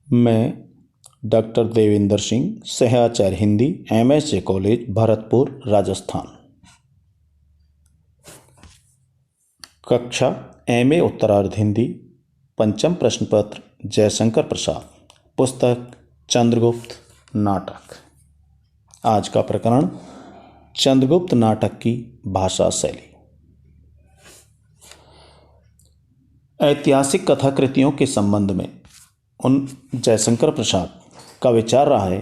मैं डॉक्टर देवेंद्र सिंह, सहाचार्य Hindi, MSJ college, Bharatpur, Rajasthan. कक्षा MA उत्तरार्ध हिंदी, पंचम प्रश्न पत्र, जयशंकर प्रसाद, पुस्तक चंद्रगुप्त नाटक। आज का प्रकरण चंद्रगुप्त नाटक की भाषा शैली। ऐतिहासिक कथाकृतियों के संबंध में जयशंकर प्रसाद का विचार रहा है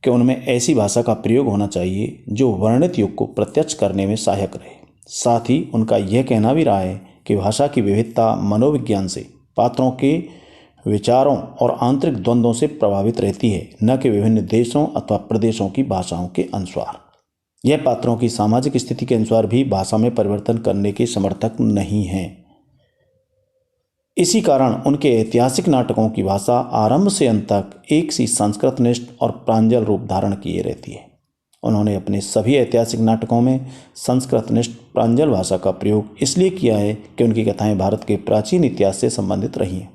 कि उनमें ऐसी भाषा का प्रयोग होना चाहिए जो वर्णित युग को प्रत्यक्ष करने में सहायक रहे। साथ ही उनका यह कहना भी रहा है कि भाषा की विविधता मनोविज्ञान से, पात्रों के विचारों और आंतरिक द्वंद्वों से प्रभावित रहती है, न कि विभिन्न देशों अथवा प्रदेशों की भाषाओं के अनुसार। यह पात्रों की सामाजिक स्थिति के अनुसार भी भाषा में परिवर्तन करने के समर्थक नहीं है। इसी कारण उनके ऐतिहासिक नाटकों की भाषा आरंभ से अंत तक एक सी संस्कृतनिष्ठ और प्रांजल रूप धारण किए रहती है। उन्होंने अपने सभी ऐतिहासिक नाटकों में संस्कृतनिष्ठ प्रांजल भाषा का प्रयोग इसलिए किया है कि उनकी कथाएं भारत के प्राचीन इतिहास से संबंधित रही हैं।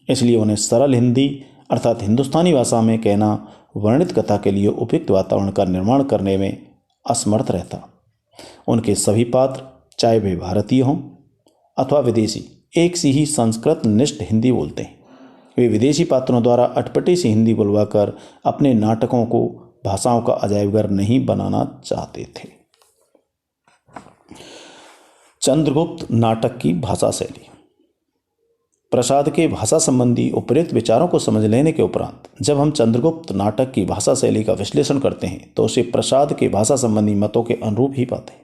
इसलिए उन्हें सरल हिंदी अर्थात हिंदुस्तानी भाषा में कहना वर्णित कथा के लिए उपयुक्त वातावरण का निर्माण करने में असमर्थ रहता। उनके सभी पात्र, चाहे वे भारतीय हों अथवा विदेशी, एक सी ही संस्कृत निष्ठ हिंदी बोलते हैं। वे विदेशी पात्रों द्वारा अटपटी सी हिंदी बुलवाकर अपने नाटकों को भाषाओं का अजायबघर नहीं बनाना चाहते थे। चंद्रगुप्त नाटक की भाषा शैली। प्रसाद के भाषा संबंधी उपयुक्त विचारों को समझ लेने के उपरांत जब हम चंद्रगुप्त नाटक की भाषा शैली का विश्लेषण करते हैं तो उसे प्रसाद के भाषा संबंधी मतों के अनुरूप ही पाते हैं।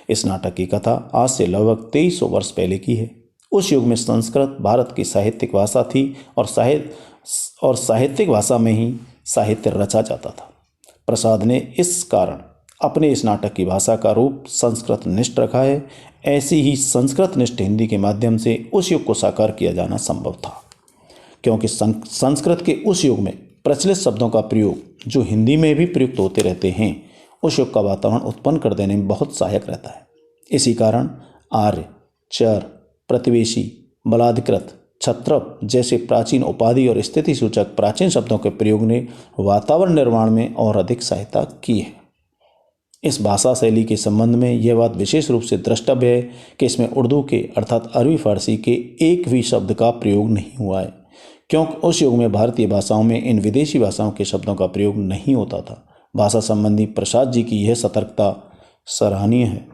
इस नाटक की कथा आज से लगभग 2300 वर्ष पहले की है। उस युग में संस्कृत भारत की साहित्यिक भाषा थी और साहित्यिक भाषा में ही साहित्य रचा जाता था। प्रसाद ने इस कारण अपने इस नाटक की भाषा का रूप संस्कृत निष्ठ रखा है। ऐसी ही संस्कृत निष्ठ हिंदी के माध्यम से उस युग को साकार किया जाना संभव था, क्योंकि संस्कृत के उस युग में प्रचलित शब्दों का प्रयोग जो हिंदी में भी प्रयुक्त होते रहते हैं, उस युग का वातावरण उत्पन्न कर देने में बहुत सहायक रहता है। इसी कारण आर्य, चर, प्रतिवेशी, बलाधिकृत, क्षत्रप जैसे प्राचीन उपाधि और स्थिति सूचक प्राचीन शब्दों के प्रयोग ने वातावरण निर्माण में और अधिक सहायता की है। इस भाषा शैली के संबंध में यह बात विशेष रूप से द्रष्टव्य है कि इसमें उर्दू के अर्थात अरबी फारसी के एक भी शब्द का प्रयोग नहीं हुआ है, क्योंकि उस युग में भारतीय भाषाओं में इन विदेशी भाषाओं के शब्दों का प्रयोग नहीं होता था। भाषा संबंधी प्रसाद जी की यह सतर्कता सराहनीय है।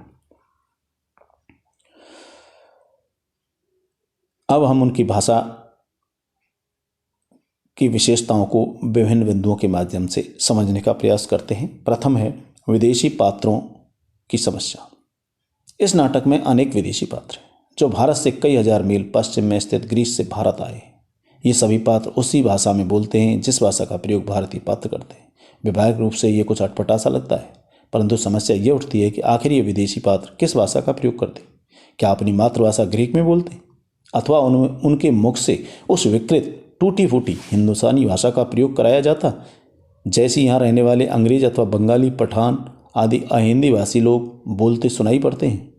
अब हम उनकी भाषा की विशेषताओं को विभिन्न बिंदुओं के माध्यम से समझने का प्रयास करते हैं। प्रथम है विदेशी पात्रों की समस्या। इस नाटक में अनेक विदेशी पात्र हैं जो भारत से कई हजार मील पश्चिम में स्थित ग्रीस से भारत आए हैं। ये सभी पात्र उसी भाषा में बोलते हैं जिस भाषा का प्रयोग भारतीय पात्र करते हैं। व्यावहारिक रूप से ये कुछ अटपटा सा लगता है, परंतु समस्या ये उठती है कि आखिर ये विदेशी पात्र किस भाषा का प्रयोग करते? क्या अपनी मातृभाषा ग्रीक में बोलते अथवा उनके मुख से उस विकृत टूटी फूटी हिंदुस्तानी भाषा का प्रयोग कराया जाता, जैसी यहाँ रहने वाले अंग्रेज अथवा बंगाली, पठान आदि अहिंदी भाषी लोग बोलते सुनाई पड़ते हैं?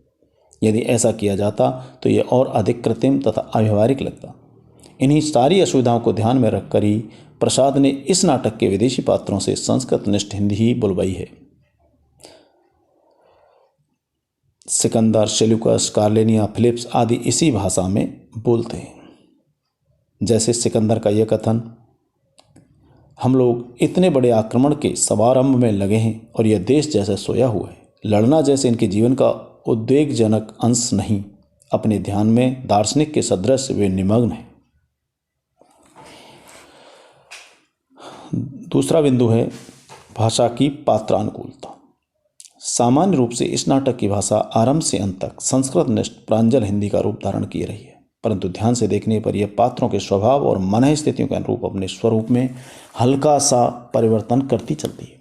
यदि ऐसा किया जाता तो यह और अधिक कृत्रिम तथा अव्यवहारिक लगता। इन्हीं सारी असुविधाओं को ध्यान में रखकर ही प्रसाद ने इस नाटक के विदेशी पात्रों से संस्कृत निष्ठ हिंदी ही बुलवाई है। सिकंदर, सेल्यूकस, कार्लेनिया, फिलिप्स आदि इसी भाषा में बोलते हैं। जैसे सिकंदर का यह कथन, हम लोग इतने बड़े आक्रमण के शुभारंभ में लगे हैं और यह देश जैसे सोया हुआ है। लड़ना जैसे इनके जीवन का उद्वेगजनक अंश नहीं, अपने ध्यान में दार्शनिक के सदृश वे निमग्न हैं। दूसरा बिंदु है भाषा की पात्रानुकूलता। सामान्य रूप से इस नाटक की भाषा आरंभ से अंत तक संस्कृत निष्ठ प्रांजल हिंदी का रूप धारण किए रही है, परंतु ध्यान से देखने पर यह पात्रों के स्वभाव और मन स्थितियों के अनुरूप अपने स्वरूप में हल्का सा परिवर्तन करती चलती है।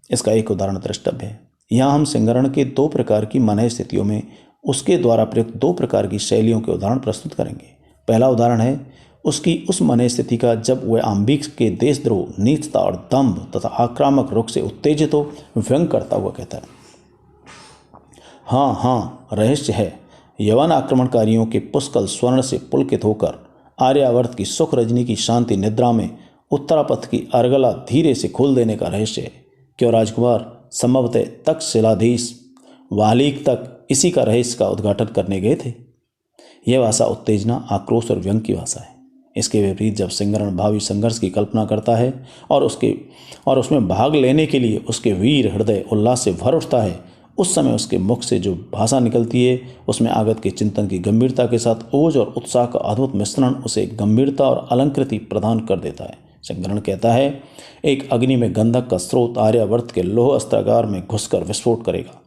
इसका एक उदाहरण द्रष्टव्य है। यहाँ हम सिंगरण के 2 प्रकार की मन स्थितियों में उसके द्वारा प्रयुक्त 2 प्रकार की शैलियों के उदाहरण प्रस्तुत करेंगे। पहला उदाहरण है उसकी उस मन स्थिति का जब वह आम्बिक के देशद्रोह, नीचता और दंभ तथा आक्रामक रुख से उत्तेजित हो व्यंग करता हुआ कहता है, हाँ, रहस्य है। यवन आक्रमणकारियों के पुष्कल स्वर्ण से पुलकित होकर आर्यावर्त की सुख रजनी की शांति निद्रा में उत्तरापथ की अर्गला धीरे से खोल देने का रहस्य है। क्यों राजकुमार संभवतः तक्षशिलाधीश वालीक तक इसी का रहस्य का उद्घाटन करने गए थे। यह भाषा उत्तेजना, आक्रोश और व्यंग की भाषा है। इसके विपरीत जब सिंहरण भावी संघर्ष की कल्पना करता है और उसमें भाग लेने के लिए उसके वीर हृदय उल्लास से भर उठता है, उस समय उसके मुख से जो भाषा निकलती है उसमें आगत के चिंतन की गंभीरता के साथ ओज और उत्साह का अद्भुत मिश्रण उसे गंभीरता और अलंकृति प्रदान कर देता है। सिंहरण कहता है, एक अग्नि में गंधक का स्रोत आर्यावर्त के लौह अस्त्रागार में घुसकर विस्फोट करेगा।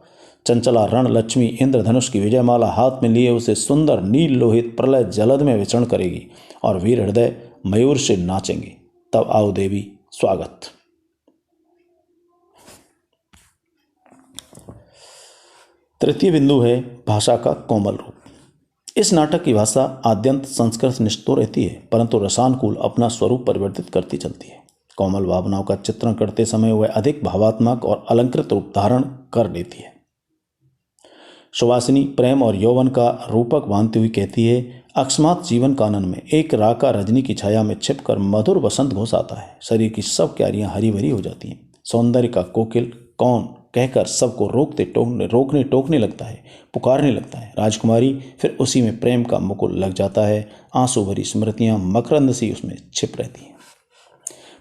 चंचला रण लक्ष्मी इंद्रधनुष की विजयमाला हाथ में लिए उसे सुंदर नील लोहित प्रलय जलद में विचरण करेगी और वीर हृदय मयूर से नाचेंगे। तब आओ देवी, स्वागत। तृतीय बिंदु है भाषा का कोमल रूप। इस नाटक की भाषा आद्यंत संस्कृतनिष्ठ तो रहती है, परंतु रसानुकूल अपना स्वरूप परिवर्तित करती चलती है। कोमल भावनाओं का चित्रण करते समय वह अधिक भावात्मक और अलंकृत रूप धारण कर लेती है। सुवासिनी प्रेम और यौवन का रूपक बांधती हुई कहती है, अकस्मात जीवन कानन में एक राका रजनी की छाया में छिपकर मधुर बसंत घुस आता है। शरीर की सब क्यारियां हरी भरी हो जाती हैं। सौंदर्य का कोकिल कौन कहकर सबको रोकने टोकने लगता है, पुकारने लगता है। राजकुमारी फिर उसी में प्रेम का मुकुल लग जाता है। आंसू भरी स्मृतियां मकरंद सी उसमें छिप रहती हैं।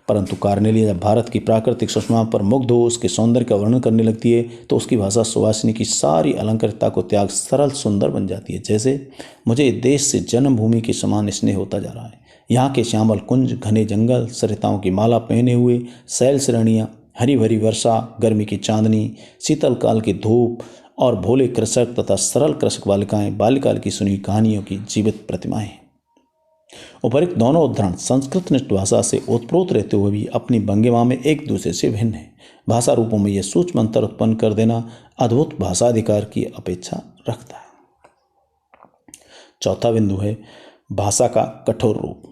परंतु कार्नेलिया जब भारत की प्राकृतिक सुषमा पर मुग्ध हो उसके सौंदर्य का वर्णन करने लगती है तो उसकी भाषा सुवासिनी की सारी अलंकृतता को त्याग सरल सुंदर बन जाती है। जैसे मुझे देश से जन्मभूमि के समान स्नेह होता जा रहा है। यहाँ के श्यामल कुंज, घने जंगल, सरिताओं की माला पहने हुए शैल श्रेणियाँ, हरी भरी वर्षा, गर्मी की चांदनी, शीतल काल की धूप और भोले कृषक तथा सरल कृषक बालिकाएं, बाल्यकाल की सुनी कहानियों की जीवित प्रतिमाएं। उपरोक्त दोनों उदाहरण संस्कृतनिष्ठ भाषा से ओतप्रोत रहते हुए भी अपनी भंगिमा में एक दूसरे से भिन्न है। भाषा रूपों में यह सूक्ष्म अंतर उत्पन्न कर देना अद्भुत भाषाधिकार की अपेक्षा रखता है। चौथा बिंदु है भाषा का कठोर रूप।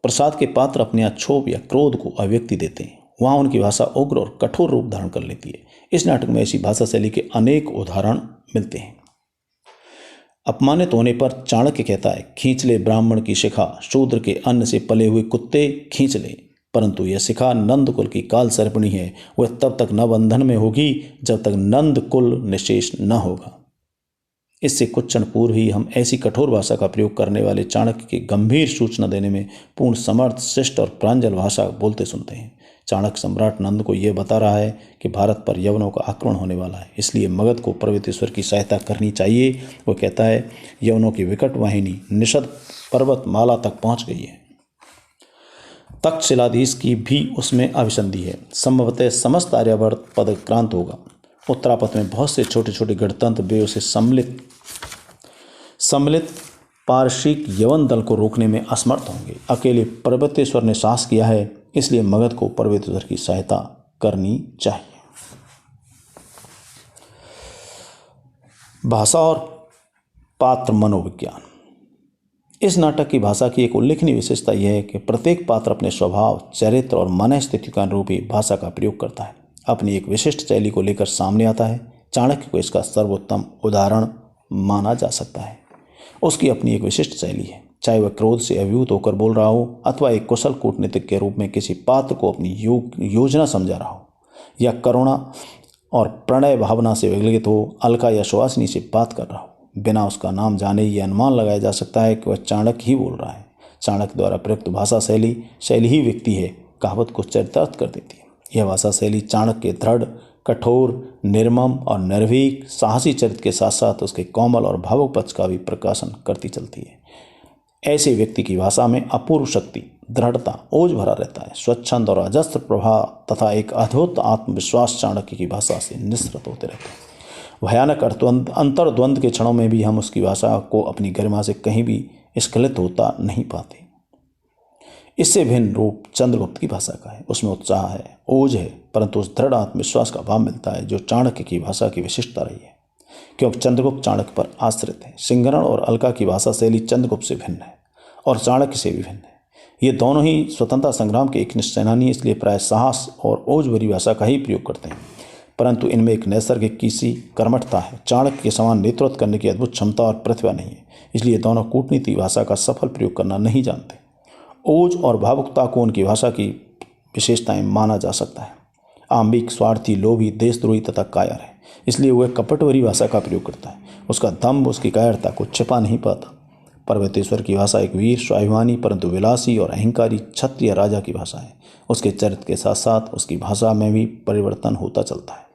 प्रसाद के पात्र अपने क्षोभ या क्रोध को अभिव्यक्ति देते हैं, वहाँ उनकी भाषा उग्र और कठोर रूप धारण कर लेती है। इस नाटक में ऐसी भाषा शैली के अनेक उदाहरण मिलते हैं। अपमानित होने पर चाणक्य कहता है, खींच ले ब्राह्मण की शिखा, शूद्र के अन्न से पले हुए कुत्ते खींच ले। परंतु यह शिखा नंद कुल की काल सर्पणी है, वह तब तक न बंधन में होगी जब तक नंद कुल निशेष न होगा। इससे कुछ क्षण पूर्व ही हम ऐसी कठोर भाषा का प्रयोग करने वाले चाणक्य की गंभीर सूचना देने में पूर्ण समर्थ, शिष्ट और प्रांजल भाषा बोलते सुनते हैं। चाणक्य सम्राट नंद को यह बता रहा है कि भारत पर यवनों का आक्रमण होने वाला है, इसलिए मगध को पर्वतेश्वर की सहायता करनी चाहिए। वो कहता है, यवनों की विकट वाहिनी निषद पर्वत माला तक पहुंच गई है। तक्षशिलाधीश की भी उसमें अभिसंधि है। संभवतः समस्त आर्यावर्त पदक्रांत होगा। उत्तरापथ में बहुत से छोटे छोटे गणतंत्र वे उसे सम्मिलित पारसिक यवन दल को रोकने में असमर्थ होंगे। अकेले पर्वतेश्वर ने साहस किया है, इसलिए मगध को पर्वतेश्वर की सहायता करनी चाहिए। भाषा और पात्र मनोविज्ञान। इस नाटक की भाषा की एक उल्लेखनीय विशेषता यह है कि प्रत्येक पात्र अपने स्वभाव, चरित्र और मन स्थिति के अनुरूप ही भाषा का प्रयोग करता है, अपनी एक विशिष्ट शैली को लेकर सामने आता है। चाणक्य को इसका सर्वोत्तम उदाहरण माना जा सकता है। उसकी अपनी एक विशिष्ट शैली है, चाहे वह क्रोध से अभिभूत होकर बोल रहा हो अथवा एक कुशल कूटनीतिक के रूप में किसी पात्र को अपनी योजना समझा रहा हो, या करुणा और प्रणय भावना से विगलित हो अलका या सुवासिनी से बात कर रहा हो। बिना उसका नाम जाने ये अनुमान लगाया जा सकता है कि वह चाणक्य ही बोल रहा है। चाणक्य द्वारा प्रयुक्त भाषा शैली ही व्यक्ति है, कहावत को चरितार्थ कर देती है। यह भाषा शैली चाणक्य के दृढ़, कठोर, निर्मम और निर्भीक साहसी चरित्र के साथ साथ उसके कोमल और भावुक पक्ष का भी प्रकाशन करती चलती है। ऐसे व्यक्ति की भाषा में अपूर्व शक्ति, दृढ़ता, ओज भरा रहता है। स्वच्छंद और अजस्त्र प्रभाव तथा एक अद्भुत आत्मविश्वास चाणक्य की भाषा से निसृत होते रहते हैं। भयानक अंतर्द्वंद के क्षणों में भी हम उसकी भाषा को अपनी गरिमा से कहीं भी स्खलित होता नहीं पाते। इससे भिन्न रूप चंद्रगुप्त की भाषा का है। उसमें उत्साह है, ओज है, परंतु उस दृढ़ आत्मविश्वास का भाव मिलता है जो चाणक्य की भाषा की विशिष्टता रही है, क्योंकि चंद्रगुप्त चाणक्य पर आश्रित है। सिंहरण और अलका की भाषा शैली चंद्रगुप्त से भिन्न है और चाणक्य से भी भिन्न है। ये दोनों ही स्वतंत्रता संग्राम के एक निष्ठ सेनानी, इसलिए प्राय साहस और ओज भरी भाषा का ही प्रयोग करते हैं, परंतु इनमें एक नैसर्गिक किसी कर्मठता है। चाणक्य के समान नेतृत्व करने की अद्भुत क्षमता और प्रतिभा नहीं है, इसलिए दोनों कूटनीति भाषा का सफल प्रयोग करना नहीं जानते। ओज और भावुकता को उनकी भाषा की विशेषताएं माना जा सकता है। आंबिक स्वार्थी, लोभी, देशद्रोही तथा कायर है, इसलिए वह कपट भरी भाषा का प्रयोग करता है। उसका दम्भ उसकी कायरता को छिपा नहीं पाता। पर्वतेश्वर की भाषा एक वीर, स्वाभिमानी परंतु विलासी और अहंकारी क्षत्रिय राजा की भाषा है। उसके चरित्र के साथ साथ उसकी भाषा में भी परिवर्तन होता चलता है।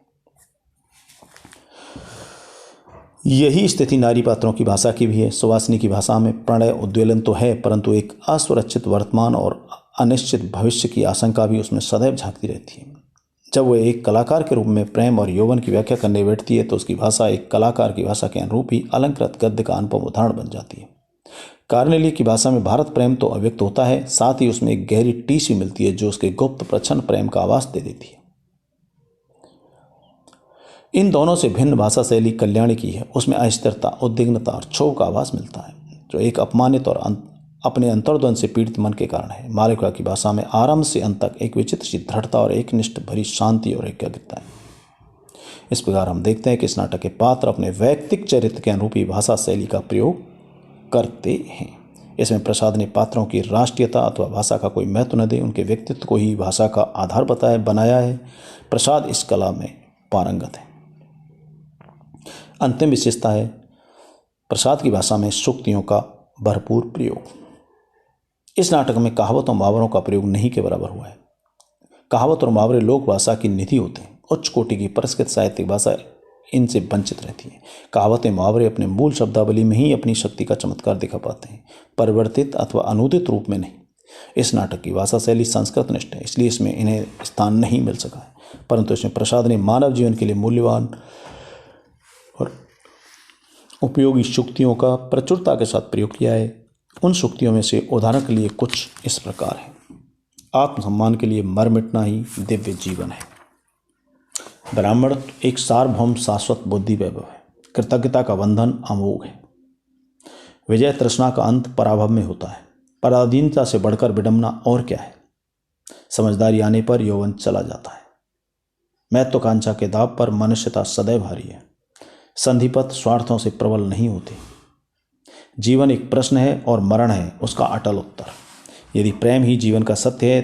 यही स्थिति नारी पात्रों की भाषा की भी है। सुवासिनी की भाषा में प्रणय उद्वेलन तो है, परंतु एक असुरक्षित वर्तमान और अनिश्चित भविष्य की आशंका भी उसमें सदैव झांकती रहती है। जब वह एक कलाकार के रूप में प्रेम और यौवन की व्याख्या करने बैठती है तो उसकी भाषा एक कलाकार की भाषा के अनुरूप ही अलंकृत गद्य का अनुपम उदाहरण बन जाती है। कार्नेली की भाषा में भारत प्रेम तो अव्यक्त होता है, साथ ही उसमें एक गहरी टीस भी मिलती है जो उसके गुप्त प्रच्छन्न प्रेम का आवास दे देती है। इन दोनों से भिन्न भाषा शैली कल्याणी की है। उसमें अस्थिरता, उद्विग्नता और क्षोभ का आवास मिलता है जो एक अपमानित और अपने अंतर्द्वंद से पीड़ित मन के कारण है। मालविका की भाषा में आरंभ से अंत तक एक विचित्र सी दृढ़ता और एकनिष्ठ भरी शांति और एकाग्रता है। इस प्रकार हम देखते हैं कि इस नाटक के पात्र अपने वैयक्तिक चरित्र के अनुरूप ही भाषा शैली का प्रयोग करते हैं। इसमें प्रसाद ने पात्रों की राष्ट्रीयता अथवा भाषा का कोई महत्व न दे उनके व्यक्तित्व को ही भाषा का आधार बनाया है। प्रसाद इस कला में पारंगत है। अंतिम विशेषता है प्रसाद की भाषा में सूक्तियों का भरपूर प्रयोग। इस नाटक में कहावत और मुहावरों का प्रयोग नहीं के बराबर हुआ है। कहावत और मुहावरे लोक भाषा की निधि होते हैं। उच्च कोटि की परिष्कृत साहित्यिक भाषा इनसे वंचित रहती है। कहावतें मुहावरे अपने मूल शब्दावली में ही अपनी शक्ति का चमत्कार दिखा पाते हैं, परिवर्तित अथवा अनुदित रूप में नहीं। इस नाटक की भाषा शैली संस्कृतनिष्ठ है, इसलिए इसमें इन्हें स्थान नहीं मिल सका है, परंतु इसमें प्रसाद ने मानव जीवन के लिए मूल्यवान और उपयोगी सूक्तियों का प्रचुरता के साथ प्रयोग किया है। उन सूक्तियों में से उदाहरण के लिए कुछ इस प्रकार है। आत्मसम्मान के लिए मर मिटना ही दिव्य जीवन है। ब्राह्मण एक सार्वभौम शाश्वत बुद्धि वैभव है। कृतज्ञता का बंधन अमोघ है। विजय तृष्णा का अंत पराभव में होता है। पराधीनता से बढ़कर विडंबना और क्या है। समझदारी आने पर यौवन चला जाता है। महत्वाकांक्षा के दाव पर मनुष्यता सदैव हारी है। संधिपत स्वार्थों से प्रबल नहीं होते। जीवन एक प्रश्न है और मरण है उसका अटल उत्तर। यदि प्रेम ही जीवन का सत्य है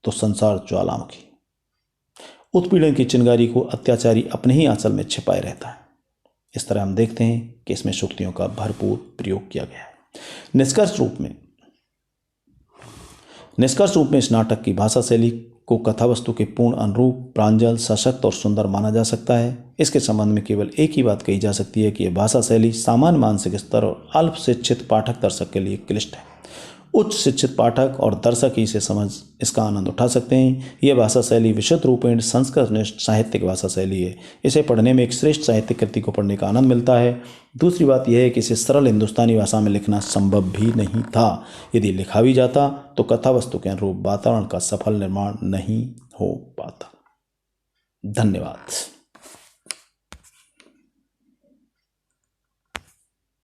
तो संसार ज्वालामुखी। उत्पीड़न की चिंगारी को अत्याचारी अपने ही आंचल में छिपाए रहता है। इस तरह हम देखते हैं कि इसमें सूक्तियों का भरपूर प्रयोग किया गया है। निष्कर्ष रूप में इस नाटक की भाषा शैली को कथावस्तु के पूर्ण अनुरूप, प्रांजल, सशक्त और सुंदर माना जा सकता है। इसके संबंध में केवल एक ही बात कही जा सकती है कि यह भाषा शैली सामान्य मानसिक स्तर और अल्प शिक्षित पाठक दर्शक के लिए क्लिष्ट है। उच्च शिक्षित पाठक और दर्शक ही इसे समझ इसका आनंद उठा सकते हैं। यह भाषा शैली विशुद्ध रूपेण संस्कृतनिष्ठ साहित्यिक भाषा शैली है। इसे पढ़ने में एक श्रेष्ठ साहित्यिक कृति को पढ़ने का आनंद मिलता है। दूसरी बात यह है कि इसे सरल हिंदुस्तानी भाषा में लिखना संभव भी नहीं था। यदि लिखा भी जाता तो कथावस्तु के अनुरूप वातावरण का सफल निर्माण नहीं हो पाता। धन्यवाद।